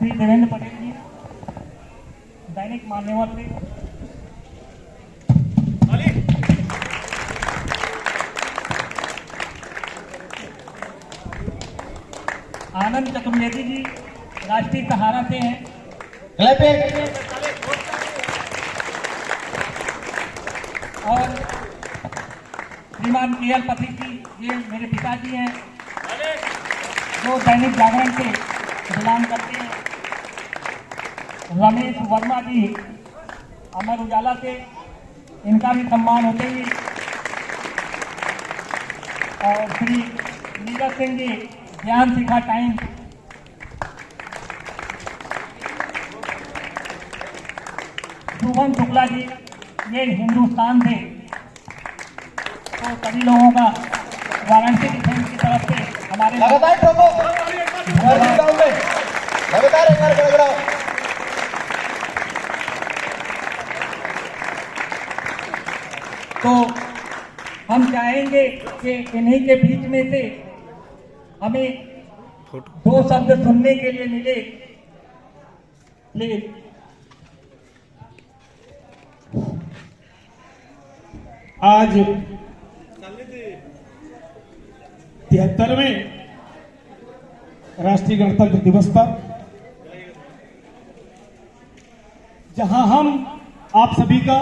श्री देवेंद्र पटेल जी, दैनिक मान्यवर थे। आनंद चतुर्वेदी जी राष्ट्रीय सहारा से हैं। और श्रीमान के एल पथिक जी, ये मेरे पिताजी हैं जो दैनिक जागरण से बिलोंग करते हैं। रमेश वर्मा जी अमर उजाला से, इनका भी सम्मान होते ही। और श्री नीरज सिंह जी ज्ञान शिखा टाइम्स, शुभम शुक्ला जी ये हिंदुस्तान से। तो सभी लोगों का वाराणसी डिफेंस की तरफ से हमारे तो हम चाहेंगे कि इन्हीं के बीच में से हमें दो शब्द सुनने के लिए मिले। प्लीज। आज 73वें राष्ट्रीय गणतंत्र दिवस पर जहां हम आप सभी का,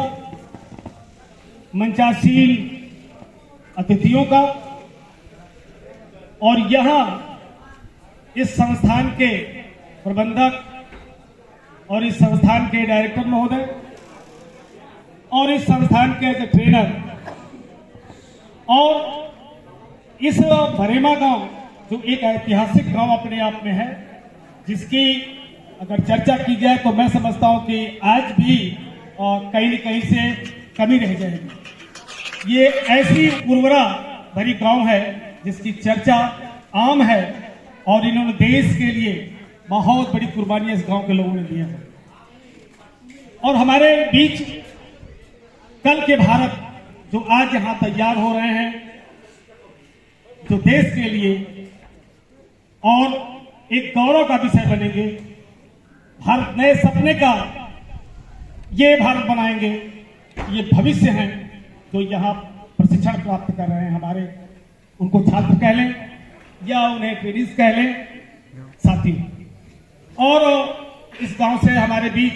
मंचासीन अतिथियों का और यहां इस संस्थान के प्रबंधक और इस संस्थान के डायरेक्टर महोदय और इस संस्थान के ट्रेनर और इस भरेमा गांव जो एक ऐतिहासिक गांव अपने आप में है, जिसकी अगर चर्चा की जाए तो मैं समझता हूं कि आज भी कहीं न कहीं से कमी रह जाएगी। ये ऐसी उर्वरा भरी गांव है जिसकी चर्चा आम है और इन्होंने देश के लिए बहुत बड़ी कुर्बानियां इस गांव के लोगों ने दी है। और हमारे बीच कल के भारत जो आज यहां तैयार हो रहे हैं, जो देश के लिए और एक गौरव का विषय बनेंगे, भारत नए सपने का ये भारत बनाएंगे, ये भविष्य हैं जो यहाँ प्रशिक्षण प्राप्त कर रहे हैं हमारे, उनको छात्र कह लें या उन्हें ट्रेनिज कह लें, साथी। और इस गांव से हमारे बीच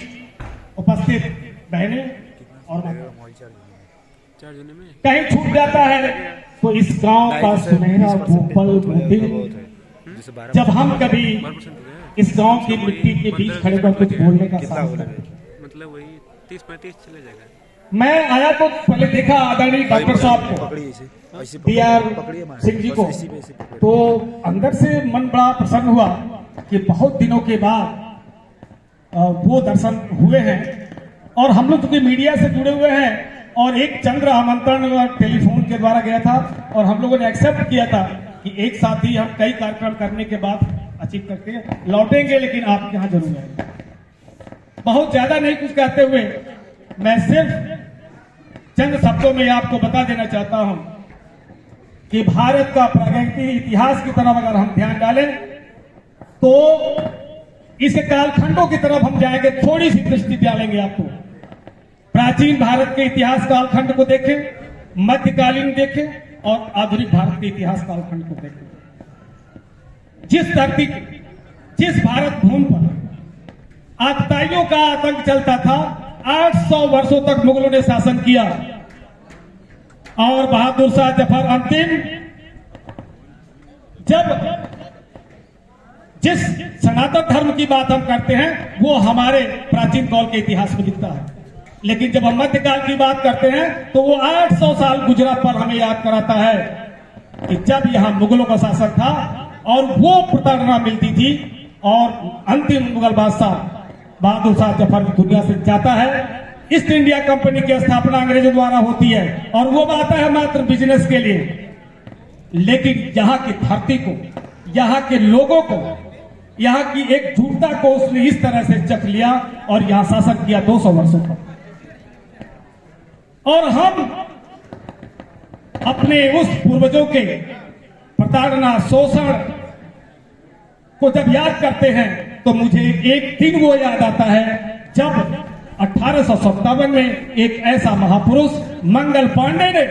उपस्थित बहनें और कहीं छूट जाता है तो इस गांव का सुनहरा वो पल वो दिन जब हम कभी इस गांव की मिट्टी के बीच खड़े कर कुछ बोलने का साहस करें। मतलब वही 30-35 चले जाएगा। मैं आया तो पहले देखा आदरणीय डॉक्टर साहब को, DR सिंह जी को, तो अंदर से मन बड़ा प्रसन्न हुआ कि बहुत दिनों के बाद वो दर्शन हुए हैं। और हम लोग चूंकि मीडिया से जुड़े हुए हैं और एक चंद्र आमंत्रण टेलीफोन के द्वारा गया था और हम लोगों ने एक्सेप्ट किया था कि एक साथ ही हम कई कार्यक्रम करने के बाद अचीव करके लौटेंगे, लेकिन आपके यहाँ जरूर आएंगे। बहुत ज्यादा नहीं कुछ कहते हुए मैं सिर्फ चंद शब्दों में आपको बता देना चाहता हूं कि भारत का प्रागैतिक इतिहास की तरफ अगर हम ध्यान डालें तो इस कालखंडों की तरफ हम जाएंगे, थोड़ी सी दृष्टि डालेंगे आपको। प्राचीन भारत के इतिहास कालखंड को देखें, मध्यकालीन देखें और आधुनिक भारत के इतिहास कालखंड को देखें। जिस धरती, जिस भारत भूमि पर आतताइयों का आतंक चलता था, 800 वर्षों तक मुगलों ने शासन किया और बहादुर शाह जफर अंतिम जब जिस सनातन धर्म की बात हम करते हैं वो हमारे प्राचीन काल के इतिहास में दिखता है, लेकिन जब हम मध्यकाल की बात करते हैं तो वो 800 साल गुजरा पर हमें याद कराता है कि जब यहां मुगलों का शासन था और वो प्रताड़ना मिलती थी और अंतिम मुगल बादशाह बहादुर शाह जफर दुनिया से जाता है। ईस्ट इंडिया कंपनी की स्थापना अंग्रेजों द्वारा होती है और वो आता है मात्र बिजनेस के लिए, लेकिन यहाँ की धरती को, यहाँ के लोगों को, यहाँ की एकजुटता को उसने इस तरह से चख लिया और यहाँ शासन किया 200 वर्षों तक। और हम अपने उस पूर्वजों के प्रताड़ना, शोषण को जब याद करते हैं तो मुझे एक दिन वो याद आता है जब 1857 में एक ऐसा महापुरुष मंगल पांडे ने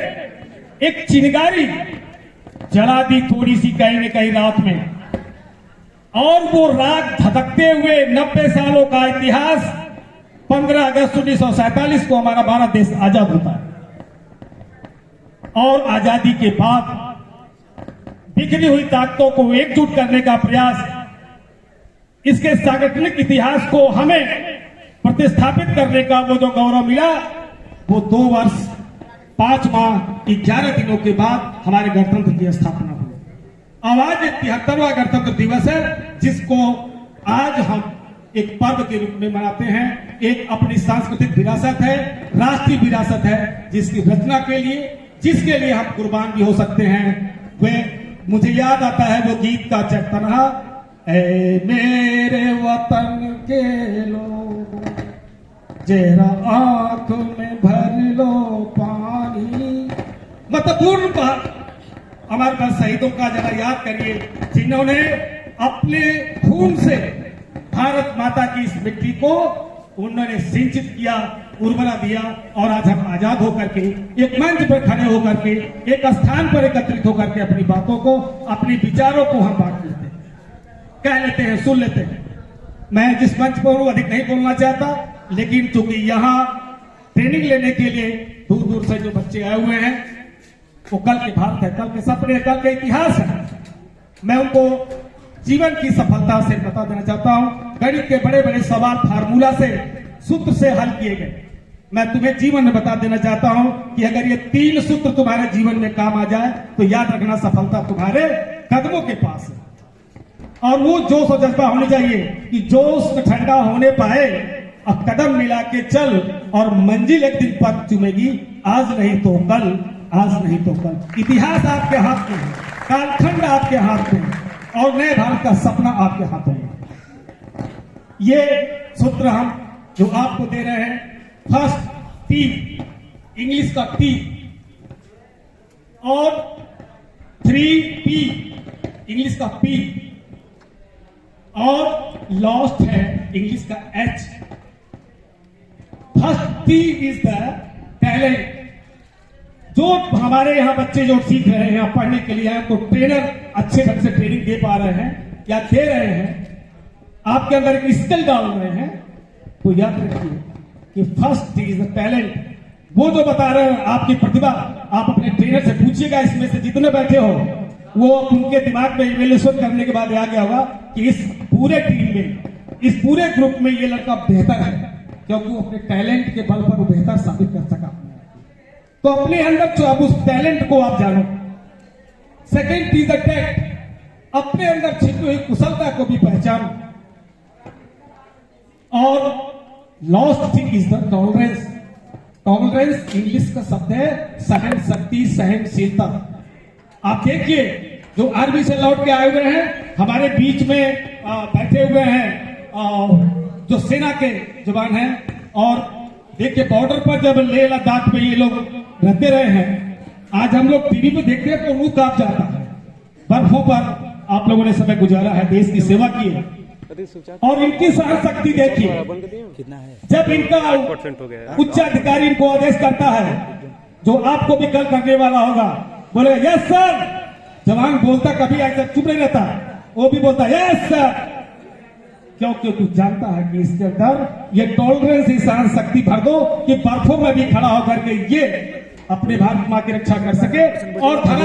एक चिनगारी जला दी थोड़ी सी कहीं न कहीं रात में, और वो रात धधकते हुए 90 सालों का इतिहास 15 अगस्त 1947 को हमारा भारत देश आजाद होता है। और आजादी के बाद बिखरी हुई ताकतों को एकजुट करने का प्रयास, इसके सांगठनिक इतिहास को हमें प्रतिस्थापित करने का वो जो गौरव मिला, वो 2 वर्ष 5 माह 11 दिनों के बाद हमारे गणतंत्र की स्थापना हुई। अब आज 73वां गणतंत्र दिवस है, जिसको आज हम एक पर्व के रूप में मनाते हैं। एक अपनी सांस्कृतिक विरासत है, राष्ट्रीय विरासत है, जिसकी रचना के लिए, जिसके लिए हम कुर्बान भी हो सकते हैं। वे मुझे याद आता है वो गीत का चैतन्य, ऐ मेरे वतन के लोग जरा आंख में भर लो पानी। मतलब हमारे पास शहीदों का जरा याद करिए, जिन्होंने अपने खून से भारत माता की इस मिट्टी को उन्होंने सिंचित किया, उर्वरा दिया, और आज हम आजाद होकर के एक मंच पर खड़े होकर के एक स्थान पर एकत्रित होकर के अपनी बातों को, अपने विचारों को हम बांट लेते हैं, कह लेते हैं, सुन लेते हैं। मैं जिस मंच पर हूं अधिक नहीं बोलना चाहता, लेकिन चूंकि यहाँ ट्रेनिंग लेने के लिए दूर दूर से जो बच्चे आए हुए हैं, वो कल के भारत है, कल के सपने, कल के इतिहास है। मैं उनको जीवन की सफलता से बता देना चाहता हूं। गणित के बड़े बड़े सवाल फार्मूला से, सूत्र से हल किए गए। मैं तुम्हें जीवन में बता देना चाहता हूं कि अगर ये 3 सूत्र तुम्हारे जीवन में काम आ जाए तो याद रखना, सफलता तुम्हारे कदमों के पास है। और वो जोश और जज्बा होनी चाहिए कि जोश ठंडा होने पाए, अब कदम मिला के चल, और मंजिल एक दिन पग चुमेगी, आज नहीं तो कल, आज नहीं तो कल। इतिहास आपके हाथ में है, कालखंड आपके हाथ में है, और नए भारत का सपना आपके हाथों में। ये सूत्र हम जो आपको दे रहे हैं, फर्स्ट टी, इंग्लिश का टी, और 3P, इंग्लिश का पी, और लॉस्ट है इंग्लिश का H। First T is the talent. जो हमारे यहाँ बच्चे जो सीख रहे हैं, पढ़ने के लिए आए, तो ट्रेनर अच्छे ढंग से ट्रेनिंग दे पा रहे हैं या दे रहे हैं, आपके अंदर एक स्किल डाल रहे हैं, तो याद रखिए कि फर्स्ट इज द टैलेंट। वो जो बता रहे हैं आपकी प्रतिभा, आप अपने ट्रेनर से पूछिएगा, इसमें से जितने बैठे हो, वो उनके दिमाग में इवेल्यूएशन करने के बाद आ गया होगा कि इस पूरे टीम में, इस पूरे ग्रुप में ये लड़का बेहतर है, क्योंकि वो अपने टैलेंट के बल पर वो बेहतर साबित कर सका। तो अपने अंदर जो अब उस टैलेंट को आप जानो। सेकेंड इज द टैक्ट, अपने अंदर छिपी हुई कुशलता को भी पहचानो। और lost thing is the tolerance. Tolerance English का शब्द है सहन शक्ति, सहनशीलता। आप देखिए, जो आर्मी से लौट के आए हुए हैं, हमारे बीच में बैठे हुए हैं जो सेना के जवान हैं, और देखिए बॉर्डर पर जब लेह लद्दाख में ये लोग रहते रहे हैं, आज हम लोग टीवी पे देखते हैं तो मुंह कांप जाता है। बर्फों पर आप लोगों ने समय गुजारा है, देश की सेवा की है, और इनकी सहन शक्ति देखिए। जब इनका उच्चाधिकारी इनको आदेश करता है, जो आपको भी कल करने वाला होगा, बोले यस सर, जवान बोलता कभी ऐसा चुप नहीं रहता, वो भी बोलता यस सर, क्योंकि तू जानता है कि इसके अंदर ये टॉलरेंस, ही सहन शक्ति भर दो कि बर्फों में भी खड़ा होकर के ये अपने भारत मां की रक्षा कर सके। और